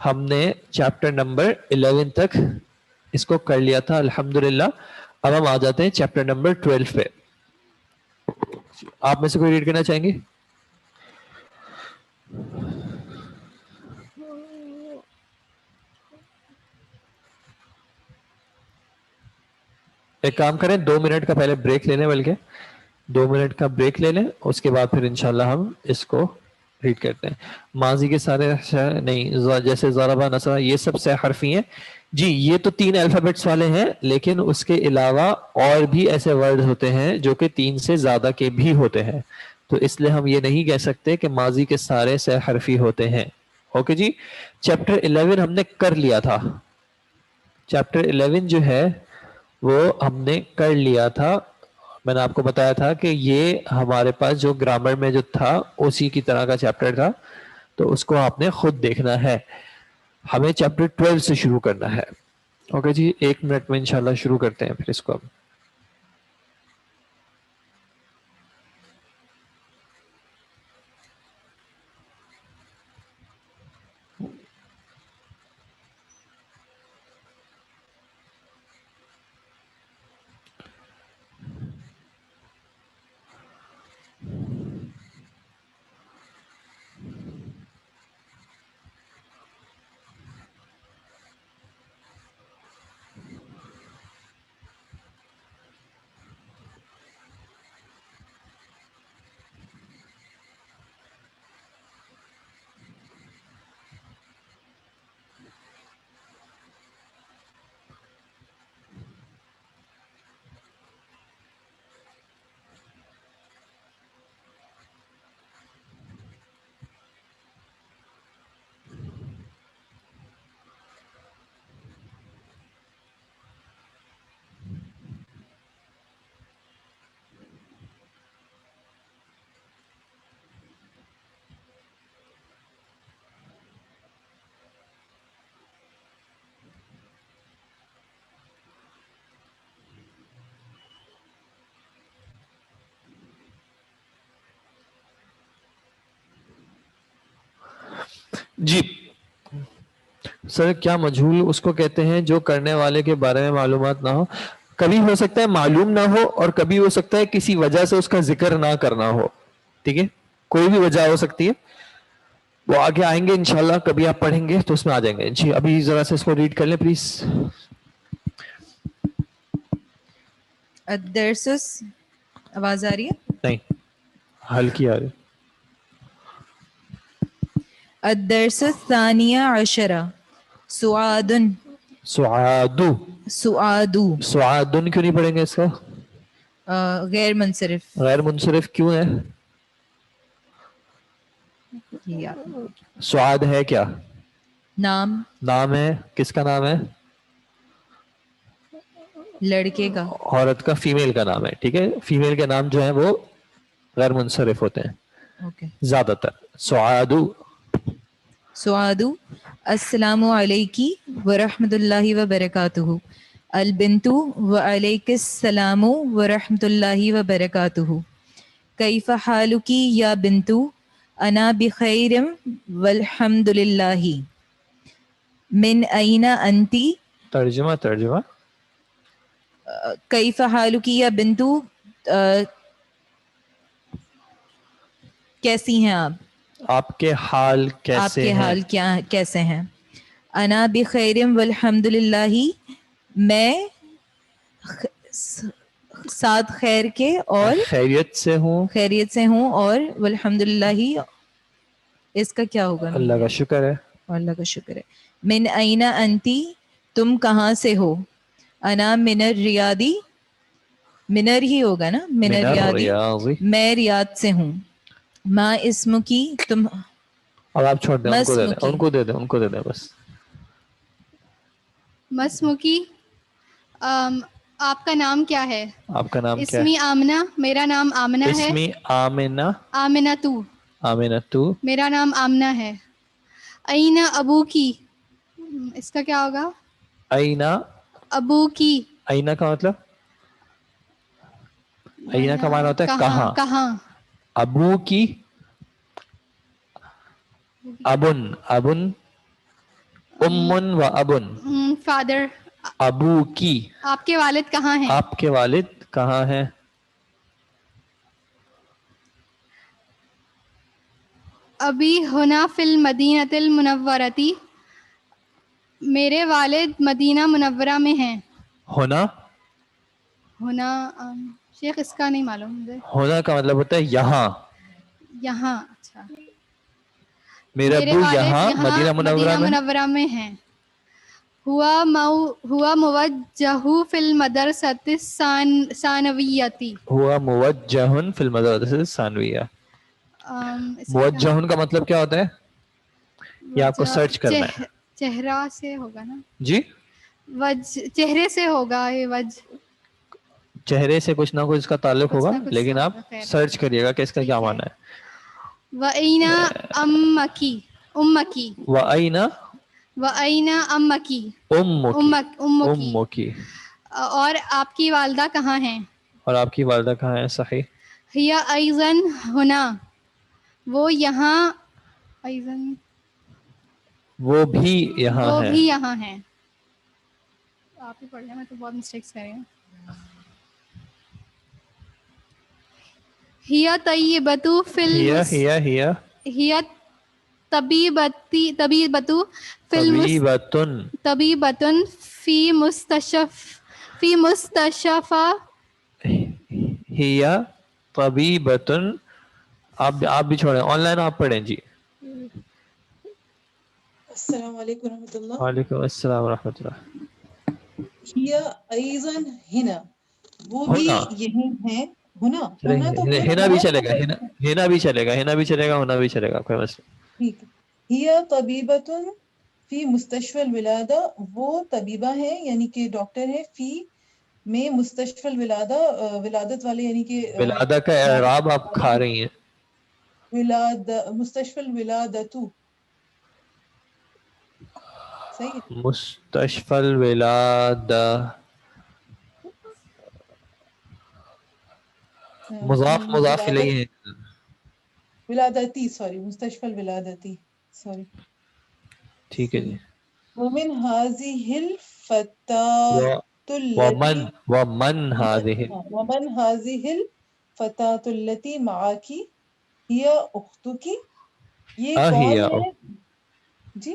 S1: ہم نے چیپٹر نمبر 11 تک اس کو کر لیا تھا الحمدللہ. اب ہم آ جاتے ہیں چیپٹر نمبر 12 پہ. آپ میں سے کوئی ریڈ کرنا چاہیں گے؟ ایک کام کریں 2 منٹ کا پہلے بریک لے لیں, بلکہ 2 منٹ کا بریک لے لیں, اس کے بعد پھر انشاءاللہ ہم اس کو ریڈ کرتے ہیں. ماضی کے سارے نہیں, جیسے ضربہ نصرہ یہ سب سے حرفی ہیں جی, یہ تو 3 الفابیٹس والے ہیں, لیکن اس کے علاوہ اور بھی ایسے ورڈ ہوتے ہیں جو کہ 3 سے زیادہ کے بھی ہوتے ہیں, تو اس لیے ہم یہ نہیں کہہ سکتے کہ ماضی کے سارے سے حرفی ہوتے ہیں. اوکے جی, چیپٹر 11 ہم نے کر لیا تھا. چیپٹر 11 جو ہے وہ ہم نے کر لیا تھا. میں نے آپ کو بتایا تھا کہ یہ ہمارے پاس جو گرامر میں جو تھا اسی کی طرح کا چیپٹر تھا, تو اس کو آپ نے خود دیکھنا ہے. ہمیں چیپٹر 12 سے شروع کرنا ہے. اوکے جی, 1 منٹ میں انشاءاللہ شروع کرتے ہیں پھر اس کو. جی سر, کیا مجہول اس کو کہتے ہیں جو کرنے والے کے بارے میں معلومات نہ ہو. کبھی ہو سکتا ہے معلوم نہ ہو, اور کبھی ہو سکتا ہے کسی وجہ سے اس کا ذکر نہ کرنا ہو. ٹھیک ہے, کوئی بھی وجہ ہو سکتی ہے, وہ آگے آئیں گے انشاءاللہ. کبھی آپ پڑھیں گے تو اس میں آ جائیں گے جی. ابھی ذرا سے اس کو ریڈ کر لیں پلیز.
S2: الدرس, آواز آ رہی ہے؟
S1: نہیں, ہلکی آ رہی.
S2: الدرس الثانیہ عشرہ سعاد.
S1: سعادو,
S2: سعادو
S1: سعادن کیوں نہیں پڑھیں گے اس کا؟
S2: غیر منصرف.
S1: غیر منصرف کیوں ہے؟
S2: یا
S1: سعاد ہے کیا؟
S2: نام,
S1: نام ہے. کس کا نام ہے؟
S2: لڑکے کا.
S1: عورت کا, فیمیل کا نام ہے. ٹھیک ہے, فیمیل کے نام جو ہیں وہ غیر منصرف ہوتے ہیں
S2: اوکے.
S1: زیادہ تر. سعادو,
S2: سعادو السلام علیکی ورحمۃ اللہ وبرکاتہ. البنت وعلیک السلام ورحمۃ اللہ وبرکاتہ. کیف حالکی یا بنتو؟ انا بخیر والحمد للہ. من این انتی؟
S1: ترجمہ
S2: کیف حالکی یا بنتو, کیسی ہیں آپ؟
S1: آپ کے حال
S2: آپ
S1: کیسے
S2: کے
S1: ہیں؟
S2: حال کیسے ہیں؟ انا بخیر والحمد للہ, میں ساتھ خیر کے اور
S1: خیریت سے ہوں.
S2: خیریت سے ہوں, اور والحمد للہ اس کا کیا ہوگا؟
S1: اللہ کا شکر ہے.
S2: اللہ کا شکر ہے. من این انتی, تم کہاں سے ہو؟ انا من الریاضی, منر ہی ہوگا نا, من الریاضی,
S1: ریاضی.
S2: میں ریاض سے ہوں. ما اسم کی, تم.
S1: اب آپ چھوڑ دیں, ان کو دے دیں,
S2: مسمکی.
S1: ان کو دے دیں, ان کو دے دیں بس.
S3: مسمکی, آپ کا نام کیا ہے؟
S1: آپ کا نام کیا
S3: اسمی
S1: ہے؟
S3: آمنہ, میرا نام آمنہ ہے.
S1: اسمی آمنہ.
S3: آمنہ تو,
S1: آمنہ تو,
S3: میرا نام آمنہ ہے. این ابو کی, اس کا کیا ہوگا؟
S1: اینا.
S3: ابو کی,
S1: اینا کا مطلب, اینا کا معنی ہوتا ہے کہاں.
S3: کہاں.
S1: ابو کی, ابن, ابن, امن و ابن.
S3: فادر.
S1: ابو کی,
S3: آپ کے والد کہاں ہیں؟
S1: آپ کے والد کہاں ہیں؟
S3: ابی ہنا فی المدینۃ المنورۃ, میرے والد مدینہ منورہ میں ہیں.
S1: ہونا,
S3: ہونا شیخ اس کا نہیں معلوم مجھے.
S1: ہونا کا مطلب ہوتا ہے یہاں.
S3: یہاں. اچھا.
S1: میرے
S3: میرے
S1: ابو
S3: والد
S1: یہاں مدینہ منورہ میں.
S3: منورہ میں ہیں. ہوا موجہ فی المدرسۃ الثانویتی.
S1: ہوا موجہ فی المدرسہ الثانویہ.
S3: اس کا کیا
S1: موجہ کا مطلب کیا ہوتا ہے؟ یہ آپ کو
S3: وجہ
S1: سرچ کرنا ہے.
S3: چہرہ سے ہوگا نا.
S1: جی
S3: چہرے سے ہوگا یہ وجہ.
S1: چہرے سے کچھ نہ کچھ اس کا تعلق
S3: کچھ
S1: ہوگا،
S3: نہ کچھ
S1: لیکن آپ
S3: ہوگا. خیر
S1: سرچ کریے گا کہ اس کا کیا
S3: ٹھیک ہے.
S1: معنی ہے.
S3: وَأَيْنَ أُمَّكِ
S1: وَأَيْنَ
S3: وَأَيْنَ أَمَّكِ
S1: أُمُّكِ.
S3: اور آپ کی والدہ کہاں ہیں؟
S1: اور آپ کی والدہ کہاں ہے؟ صحیح.
S3: ہِیَ أَيْضًا ہُنَا. وہ یہاں. أَيْضًا
S1: وہ بھی یہاں
S3: وہ
S1: ہے.
S3: بھی یہاں ہیں. آپ ہی پڑھ لیں، میں تو بہت مسٹیکس کر رہی ہوں. ہِیَ طَیِّبَۃُ فِی
S1: ہِیَ
S3: ہِیَ طبیبۃ فی مستشفى.
S1: ہِیَ طبیبۃ. آپ بھی چھوڑیں، آن لائن آپ پڑھیں جی.
S4: السلام علیکم ورحمۃ اللہ.
S1: وعلیکم السلام ورحمۃ اللہ.
S4: ہِیَ أَيْضًا ہِنَا. وہ بھی
S1: ہونا
S4: یہی ہیں. ہونا تو
S1: ہنا بھی
S4: وہاں
S1: چلے گا،
S4: تو
S1: ہنا بھی چلے گا، ہنا بھی چلے گا، ہونا بھی چلے گا، کوئی مسئلہ.
S4: ٹھیک ہے. ہِیَ طبیبۃ فی مستشفى الولادہ. وہ طبیبہ ہیں یعنی کہ ڈاکٹر ہے، فی میں مستشفى الولادہ ولادت والے یعنی کہ
S1: ولادہ کا اعراب آپ کھا رہی ہیں.
S4: مستشفى الولادۃ. صحیح ہے.
S1: مستشفى الولادہ مضاف الیہ ہے.
S4: ولادتی، سوری، مستشفى الولادتی، سوری.
S1: ٹھیک ہے جی.
S4: ومن هذه الفتاة التي
S1: ومن هذه
S4: ومن هذه الفتاة التي معك هي أختك. یہ کون ہے جی؟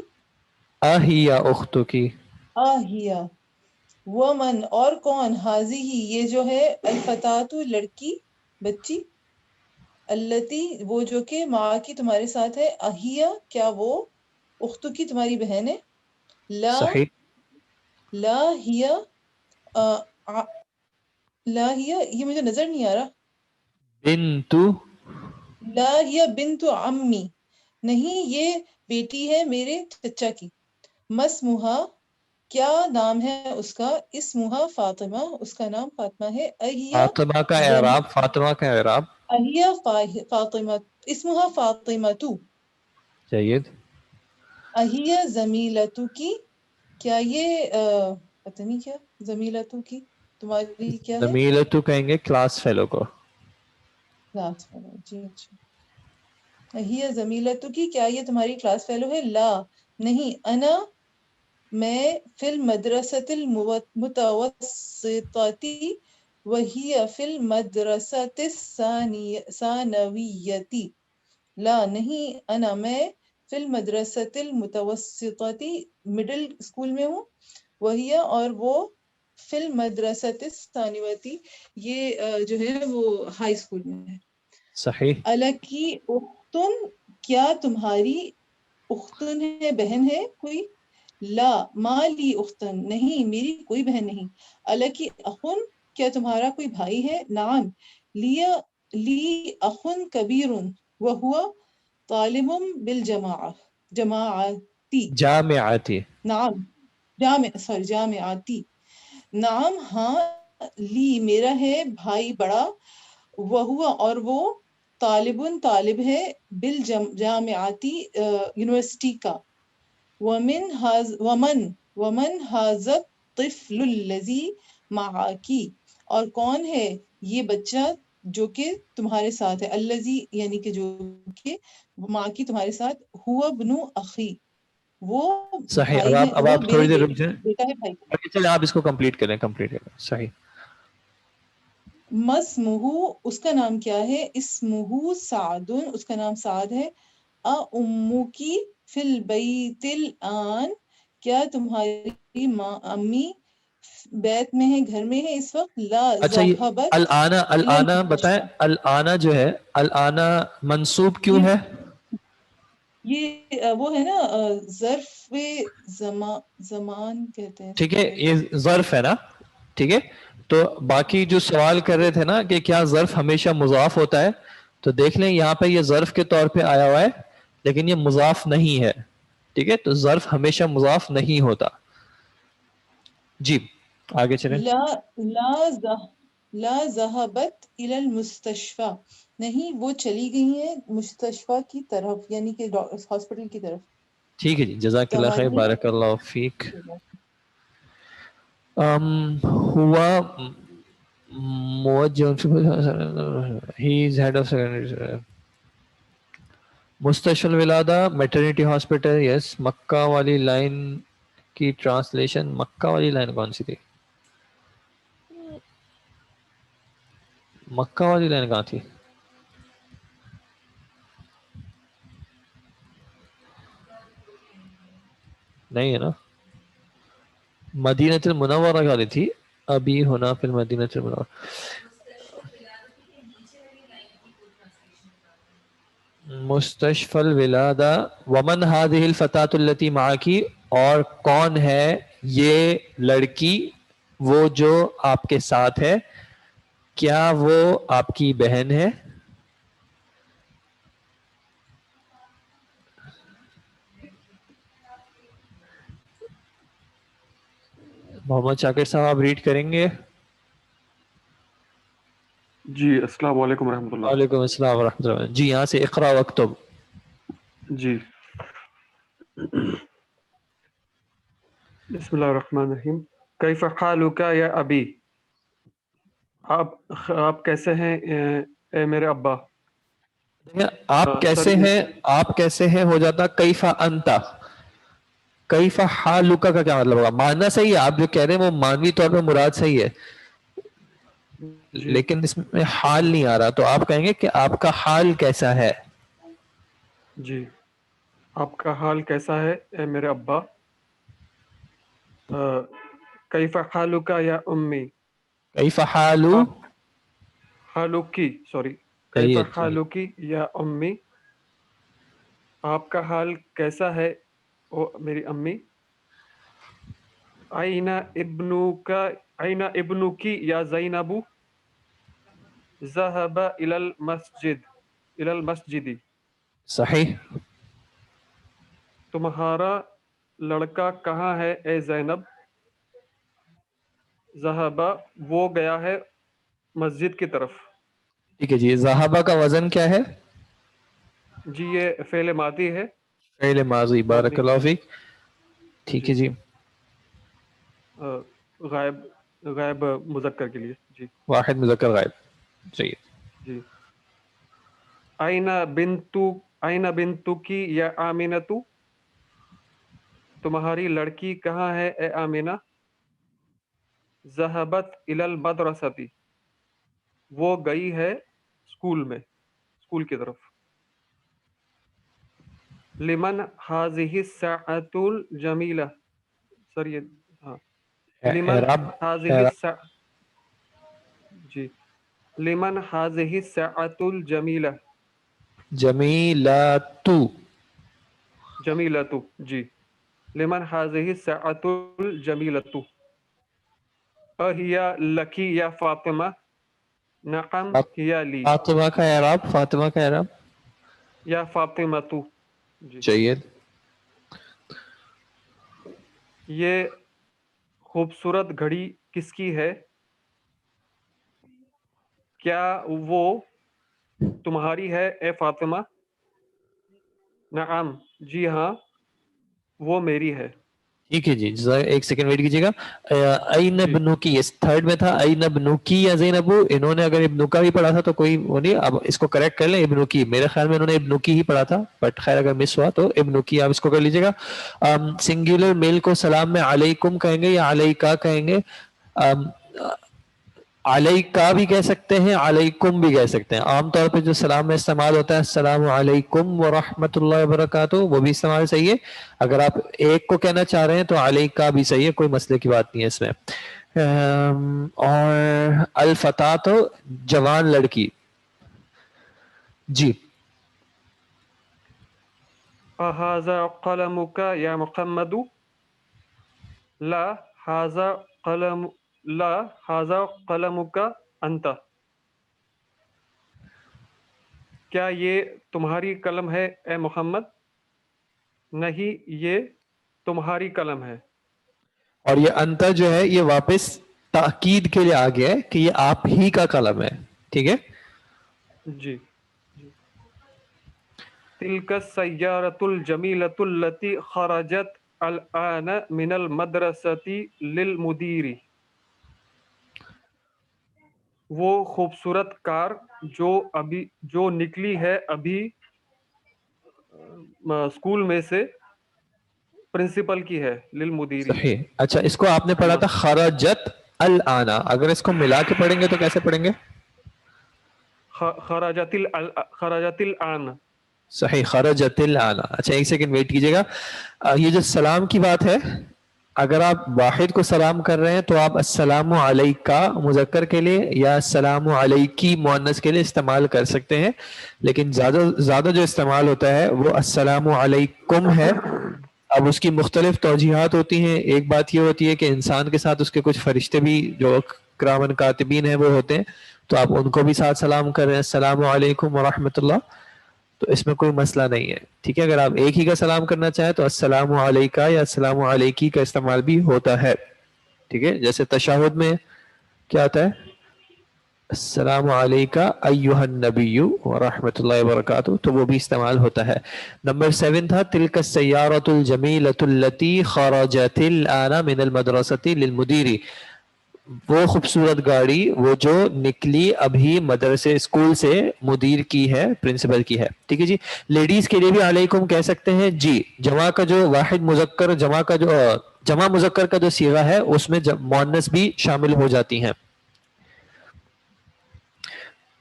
S1: اہی اختک.
S4: آہیا. ومن اور کون، حاضی یہ جو ہے، الفتاۃ لڑکی بچی، التی وہ جو کہ ماں کی تمہارے ساتھ ہے، اہیا کیا وہ، اختو کی تمہاری بہن ہے. لا
S1: صحیح.
S4: لا ہیا لا ہیا، یہ مجھے نظر نہیں آ رہا.
S1: بنت
S4: لا ہیا بنت عمی، نہیں یہ بیٹی ہے میرے چچا کی. مسموہا کیا نام ہے اس کا، اسمہا فاطمہ، اس کا نام فاطمہ ہے. اہیا
S1: فاطمہ کا اعراب، فاطمہ کا اعراب.
S4: اہیا فاطمہ، اسمہا فاطمہ تو.
S1: جید.
S4: اہیا زمیلتو کی، کیا یہ پتہ نہیں کیا زمیلتو کی تمہاری کیا ہے.
S1: زمیلتو کہیں گے کلاس فیلو کو.
S4: کلاس فیلو، جی اچھا. اہیا زمیلتو کی، کیا یہ تمہاری کلاس فیلو ہے. لا نہیں، انا میں، فی المدرسۃ المتوسطۃ وہی فی المدرسۃ الثانویۃ. لا نہیں، انا میں، فی المدرسۃ المتوسطۃ مڈل اسکول میں ہوں، وہی اور وہ فی المدرسۃ الثانویۃ یہ جو ہے وہ ہائی اسکول میں ہے.
S1: صحیح.
S4: الکی اختن کیا تمہاری اختن ہے، بہن ہے کوئی. لا مالی اختن نہیں میری کوئی بہن نہیں. الکی اخن کیا تمہارا کوئی بھائی ہے. نعم لی اخن کبیر وہو طالب بالجماعتی.
S1: جامعاتی.
S4: نعم جامعاتی. نعم ہاں، لی میرا ہے بھائی بڑا، وہو اور وہ طالب ہے، بالجامعاتی یونیورسٹی کا. ومن ھذا الطفل الذی معک اور کون ہے یہ بچہ جو کہ تمہارے ساتھ ہے. الذی یعنی کہ جو کہ ماں کی تمہارے ساتھ. هو ابن اخی وہ
S1: صحیح.
S4: بھائی ہے،
S1: اب
S4: وہ
S1: آپ
S4: میرے
S1: تھوڑی دیر رک جائیں.
S4: بیٹا ہے بھائی.
S1: چلیں آپ اس کو کمپلیٹ کریں. صحیح.
S4: مسمہ اس کا نام کیا ہے. اسمہ سعد اس کا نام سعد ہے. امکی فی البیت الان کیا تمہاری امی بیت میں ہے, گھر میں ہے اس وقت. لا
S1: اچھا یہ
S4: ذهبت
S1: الانا
S4: الى
S1: الانا بتائیں,
S4: المستشفى.
S1: الانا جو ہے الانا منصوب کیوں
S4: یہ
S1: ہے؟
S4: یہ وہ ہے نا ظرف زمان کہتے ہیں اس
S1: ٹھیک
S4: کو.
S1: ہے, یہ ظرف ہے نا, ٹھیک ہے. تو باقی جو سوال کر رہے تھے نا کہ کیا ظرف ہمیشہ مضاف ہوتا ہے, تو دیکھ لیں یہاں پہ یہ ظرف کے طور پہ آیا ہوا ہے لیکن یہ مضاف نہیں ہے, ٹھیک ہے. تو ظرف ہمیشہ مضاف نہیں ہوتا. جی آگے چلیں.
S4: لا ذهبت الى المستشفى, نہیں وہ چلی گئی ہیں مستشفى کی طرف, یعنی کہ ہاسپٹل کی طرف.
S1: ٹھیک ہے جی, جزاک اللہ خیر, بارک اللہ فیک. ہوا موجہ he is head of secondary مستشفى الولادہ میٹرنٹی ہاسپٹل. یس. مکہ والی لائن کی ٹرانسلیشن, مکہ والی لائن کون سی تھی؟ مکہ والی لائن کہاں تھی؟ نہیں ہے نا, مدینہ المنورہ والی تھی. ابھی ہونا پھر مدینہ المنورہ. مستشفى الولادہ. ومن هذه الفتاة التي معك, اور کون ہے یہ لڑکی وہ جو آپ کے ساتھ ہے, کیا وہ آپ کی بہن ہے؟ محمد شاکر صاحب آپ ریڈ کریں گے؟
S5: جی السلام علیکم ورحمۃ اللہ.
S1: وعلیکم السلام ورحمۃ اللہ. جی یہاں سے اقرا واکتب.
S5: جی بسم اللہ الرحمن الرحیم. کیف حالک یا ابی, آپ کیسے ہیں اے میرے ابا.
S1: آپ کیسے ہیں, آپ کیسے ہیں ہو جاتا کیف انتا. کیف حالک کا کیا مطلب ہوگا؟ ماننا صحیح ہے, آپ جو کہہ رہے ہیں وہ مانوی طور پہ مراد صحیح ہے, لیکن اس میں حال نہیں آ رہا, تو آپ کہیں گے کہ آپ کا حال کیسا ہے.
S5: جی آپ کا حال کیسا ہے اے میرے ابا. کیف حالک یا امی.
S1: کیف حالو
S5: حالکی, سوری, کیف حالکی یا امی, آپ کا حال کیسا ہے او میری امی. این ابنک یا زینب, ذهب الى المسجد.
S1: صحیح.
S5: تمہارا لڑکا کہاں ہے اے زینب. ذهب, وہ گیا ہے مسجد کی طرف.
S1: ٹھیک ہے جی. ذہابہ کا وزن کیا ہے؟
S5: جی یہ فعل ماضی ہے.
S1: فعل ماضی, بارک اللہ فیک. ٹھیک ہے جی.
S5: غائب مذکر کے لیے. جی
S1: واحد مذکر غائب. صحیح.
S5: جی این بنتک یا آمینۃ, تمہاری لڑکی کہاں ہے اے آمینہ. ذهبت الی المدرسۃ, وہ گئی ہے اسکول میں, اسکول کی طرف. لمن هذه الساعۃ الجمیلہ, سر یہ ہاں لمن هذه الساعۃ, جی لمن هذه الساعۃ الجمیلہ.
S1: جمیلۃ.
S5: جمیلۃ, جی لمن هذه الساعۃ الجمیلۃ. اہیا لکی یا فاطمہ. نعم ہیا لی.
S1: فاطمہ کا اعراب, فاطمہ کا اعراب.
S5: یا فاطمہ تو. جی
S1: چاہیے.
S5: یہ خوبصورت گھڑی کس کی ہے. کیا وہ تمہاری ہے اے فاطمہ. نعم, جی ہاں وہ میری ہے.
S1: ٹھیک ہے جی. ایک سیکنڈ ویٹ کیجیے گا. این ابنکی, یہ تھرڈ میں تھا این ابنکی یا زینب. انہوں نے اگر ابنکا بھی پڑھا تھا تو کوئی وہ نہیں, اب اس کو کریکٹ کر لیں. ابنکی, میرے خیال میں انہوں نے ابنکی ہی پڑھا تھا, بٹ خیر اگر مس ہوا تو ابنکی آپ اس کو کر لیجیے گا. سنگولر میل کو سلام میں علیکم کہیں گے یا علیکا کہیں گے. علیکا بھی کہہ سکتے ہیں, علیکم بھی کہہ سکتے ہیں. عام طور پہ جو سلام میں استعمال ہوتا ہے السلام علیکم ورحمۃ اللہ وبرکاتہ, وہ بھی استعمال صحیح ہے. اگر آپ ایک کو کہنا چاہ رہے ہیں تو علیکا بھی صحیح ہے, کوئی مسئلے کی بات نہیں ہے اس میں. اور الفتا تو جوان لڑکی. جی.
S5: اہذا قلمک یا محمد؟ لا ھذا قلم لا ھذا قلمک انت. کیا یہ تمہاری قلم ہے اے محمد؟ نہیں یہ تمہاری قلم ہے.
S1: اور یہ انتا جو ہے یہ واپس تاکید کے لیے آ گیا ہے کہ یہ آپ ہی کا قلم ہے. ٹھیک ہے.
S5: جی. تلک السیارۃ الجمیلۃ التی خرجت الآن من المدرسۃ للمدیر. وہ خوبصورت کار جو نکلی ہے ابھی اسکول میں سے پرنسپل کی ہے. للمدیری.
S1: صحیح. اچھا اس کو آپ نے پڑھا تھا خرجت الانا، اگر اس کو ملا کے پڑھیں گے تو کیسے پڑھیں گے؟
S5: خرجت الآن.
S1: صحیح خرجت الانا. اچھا ایک سیکنڈ ویٹ کیجیے گا. یہ جو سلام کی بات ہے، اگر آپ واحد کو سلام کر رہے ہیں تو آپ السلام علیکہ مذکر کے لیے یا السلام علیکی مؤنث کے لیے استعمال کر سکتے ہیں، لیکن زیادہ جو استعمال ہوتا ہے وہ السلام علیکم ہے. اب اس کی مختلف توجیحات ہوتی ہیں. ایک بات یہ ہوتی ہے کہ انسان کے ساتھ اس کے کچھ فرشتے بھی جو کرامن کاتبین ہیں وہ ہوتے ہیں، تو آپ ان کو بھی ساتھ سلام کر رہے ہیں السلام علیکم ورحمۃ اللہ، تو اس میں کوئی مسئلہ نہیں ہے. ٹھیک ہے. اگر آپ ایک ہی کا سلام کرنا چاہیں تو السلام علیکہ یا السلام علیکی کا استعمال بھی ہوتا ہے. ٹھیک ہے. جیسے تشہد میں کیا آتا ہے؟ السلام علیکہ ایہا النبی ورحمۃ اللہ وبرکاتہ، تو وہ بھی استعمال ہوتا ہے. نمبر 7 تھا تلک السیارۃ الجمیلۃ التی خرجت الآن من المدرسۃ للمدیر. وہ خوبصورت گاڑی وہ جو نکلی ابھی مدرسے اسکول سے مدیر کی ہے، پرنسپل کی ہے. ٹھیک ہے جی. لیڈیز کے لیے بھی علیکم کہہ سکتے ہیں. جی. جمع کا جو واحد مذکر جمع مذکر کا جو صیغہ ہے اس میں مؤنث بھی شامل ہو جاتی ہیں.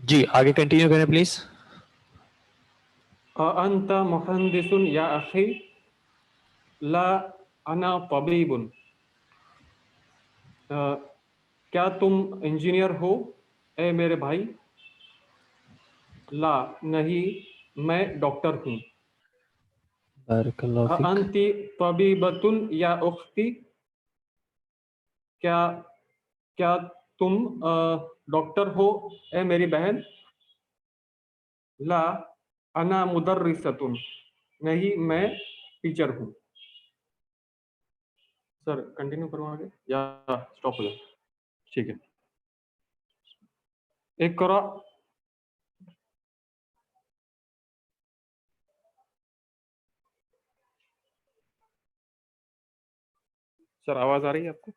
S1: جی آگے کنٹینیو کریں پلیز.
S5: انت مہندس یا اخی؟ لا انا طبیب. کیا تم انجینئر ہو اے میرے بھائی؟ لا نہیں میں ڈاکٹر ہوں.
S1: بارک اللہ فیک.
S5: انت طبیبۃ یا اختی؟ کیا تم ڈاکٹر ہو اے میری بہن؟ لا انا مدرسۃ. نہیں میں ٹیچر ہوں. سر کنٹینیو کروں آگے یا اسٹاپ ہو جائے؟ ٹھیک ہے. اقرا. سر آواز آ رہی ہے آپ کو؟